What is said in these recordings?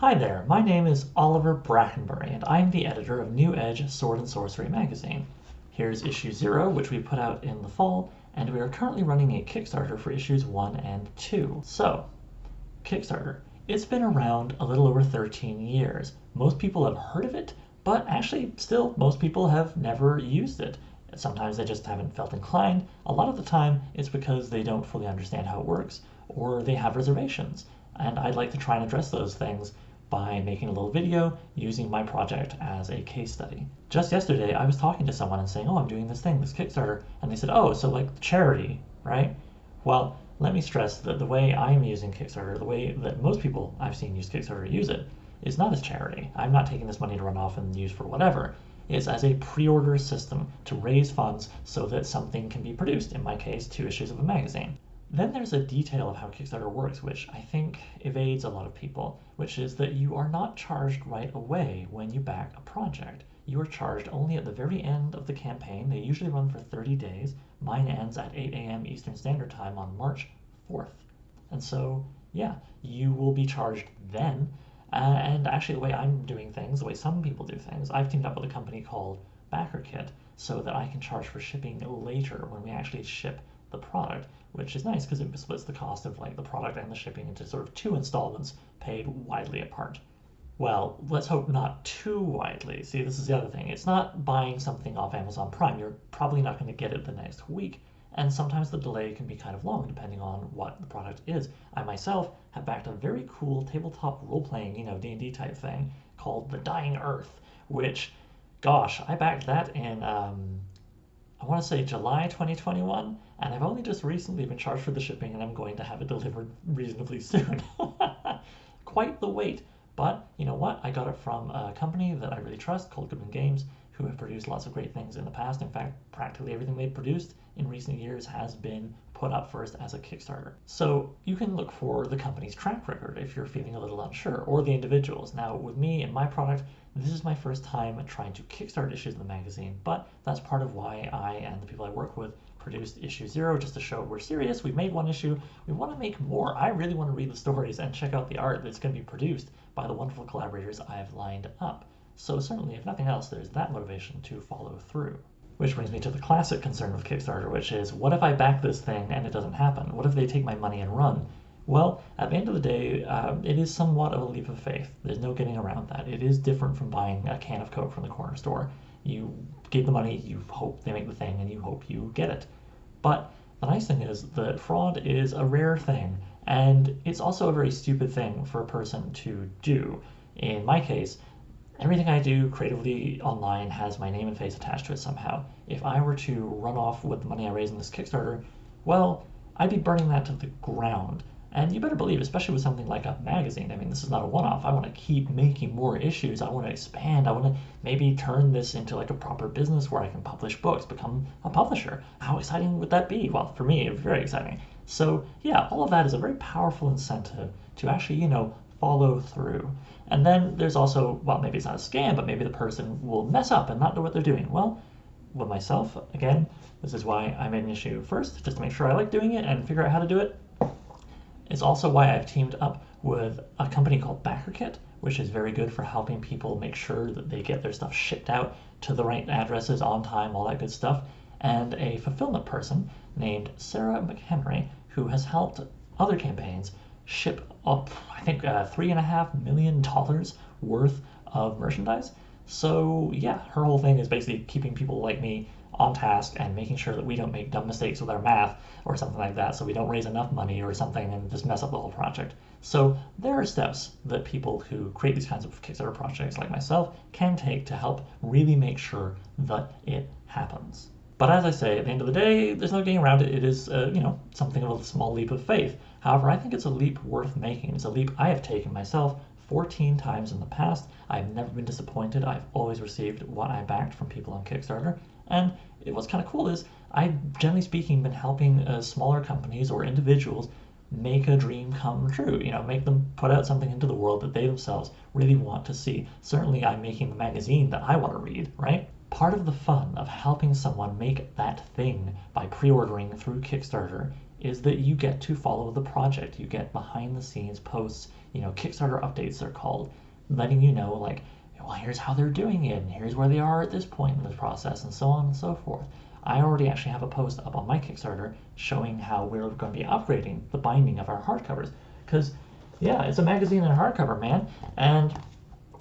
Hi there, my name is Oliver Brackenbury, and I'm the editor of New Edge Sword and Sorcery magazine. Here's issue 0, which we put out in the fall, and we are currently running a Kickstarter for issues 1 and 2. So, Kickstarter. It's been around a little over 13 years. Most people have heard of it, but actually, still, most people have never used it. Sometimes they just haven't felt inclined. A lot of the time, it's because they don't fully understand how it works, or they have reservations. And I'd like to try and address those things by making a little video using my project as a case study. Just yesterday, I was talking to someone and saying, oh, I'm doing this thing, this Kickstarter, and they said, oh, so like charity, right? Well, let me stress that the way I'm using Kickstarter, the way that most people I've seen use Kickstarter use it, is not as charity. I'm not taking this money to run off and use for whatever. It's as a pre-order system to raise funds so that something can be produced, in my case, 2 issues of a magazine. Then there's a detail of how Kickstarter works, which I think evades a lot of people, which is that you are not charged right away when you back a project. You are charged only at the very end of the campaign. They usually run for 30 days. Mine ends at 8 a.m. Eastern Standard Time on March 4th. And so, yeah, you will be charged then. And actually, the way I'm doing things, the way some people do things, I've teamed up with a company called BackerKit so that I can charge for shipping later when we actually ship the product, which is nice because it splits the cost of like the product and the shipping into sort of 2 installments paid widely apart. Well, let's hope not too widely. See, this is the other thing. It's not buying something off Amazon Prime. You're probably not going to get it the next week. And sometimes the delay can be kind of long depending on what the product is. I myself have backed a very cool tabletop role-playing, D&D type thing called The Dying Earth, which, gosh, I backed that in I want to say July 2021, and I've only just recently been charged for the shipping, and I'm going to have it delivered reasonably soon. Quite the wait, but you know what? I got it from a company that I really trust called Goodman Games, who have produced lots of great things in the past. In fact, practically everything they've produced in recent years has been put up first as a Kickstarter. So you can look for the company's track record if you're feeling a little unsure, or the individuals. Now, with me and my product, this is my first time trying to kickstart issues in the magazine, but that's part of why I and the people I work with produced issue 0, just to show we're serious. We've made 1 issue. We want to make more. I really want to read the stories and check out the art that's going to be produced by the wonderful collaborators I've lined up. So certainly, if nothing else, there's that motivation to follow through. Which brings me to the classic concern with Kickstarter, which is, what if I back this thing and it doesn't happen? What if they take my money and run? Well, at the end of the day, it is somewhat of a leap of faith. There's no getting around that. It is different from buying a can of Coke from the corner store. You give the money, you hope they make the thing, and you hope you get it. But the nice thing is that fraud is a rare thing, and it's also a very stupid thing for a person to do. In my case, everything I do creatively online has my name and face attached to it somehow. If I were to run off with the money I raise in this Kickstarter, well, I'd be burning that to the ground. And you better believe, especially with something like a magazine, I mean, this is not a one-off. I want to keep making more issues. I want to expand. I want to maybe turn this into like a proper business where I can publish books, become a publisher. How exciting would that be? Well, for me, it's very exciting. So yeah, all of that is a very powerful incentive to actually, follow through. And then there's also, well, maybe it's not a scam, but maybe the person will mess up and not know what they're doing. Well, with myself, again, this is why I made an issue first, just to make sure I like doing it and figure out how to do it. It's also why I've teamed up with a company called BackerKit, which is very good for helping people make sure that they get their stuff shipped out to the right addresses on time, all that good stuff, and a fulfillment person named Sarah McHenry, who has helped other campaigns ship up, I think, $3.5 million worth of merchandise. So yeah, her whole thing is basically keeping people like me on task and making sure that we don't make dumb mistakes with our math or something like that, so we don't raise enough money or something and just mess up the whole project. So there are steps that people who create these kinds of Kickstarter projects like myself can take to help really make sure that it happens. But as I say, at the end of the day, there's no getting around it. It is, something of a small leap of faith. However, I think it's a leap worth making. It's a leap I have taken myself 14 times in the past. I've never been disappointed. I've always received what I backed from people on Kickstarter. And what's kind of cool is I've, generally speaking, been helping smaller companies or individuals make a dream come true, make them put out something into the world that they themselves really want to see. Certainly I'm making the magazine that I want to read, right? Part of the fun of helping someone make that thing by pre-ordering through Kickstarter is that you get to follow the project. You get behind the scenes posts, Kickstarter updates they're called, letting you know like, well, here's how they're doing it, and here's where they are at this point in the process, and so on and so forth. I already actually have a post up on my Kickstarter showing how we're going to be upgrading the binding of our hardcovers. Because, yeah, it's a magazine and a hardcover, man. And,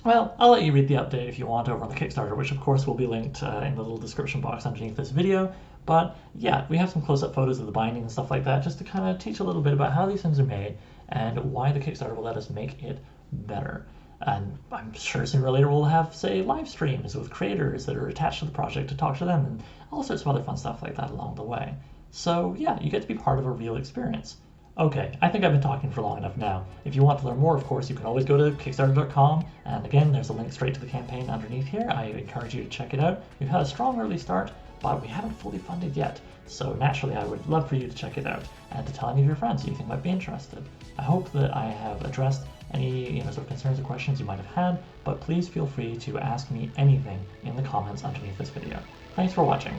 well, I'll let you read the update if you want over on the Kickstarter, which of course will be linked in the little description box underneath this video. But, yeah, we have some close-up photos of the binding and stuff like that, just to kind of teach a little bit about how these things are made and why the Kickstarter will let us make it better. And I'm sure sooner or later we'll have, say, live streams with creators that are attached to the project to talk to them, and all sorts of other fun stuff like that along the way. So yeah, you get to be part of a real experience. Okay, I think I've been talking for long enough now. If you want to learn more, of course, you can always go to Kickstarter.com, and again, there's a link straight to the campaign underneath here. I encourage you to check it out. We've had a strong early start, but we haven't fully funded yet, so naturally I would love for you to check it out and to tell any of your friends who you think might be interested. I hope that I have addressed any sort of concerns or questions you might have had, but please feel free to ask me anything in the comments underneath this video. Thanks for watching.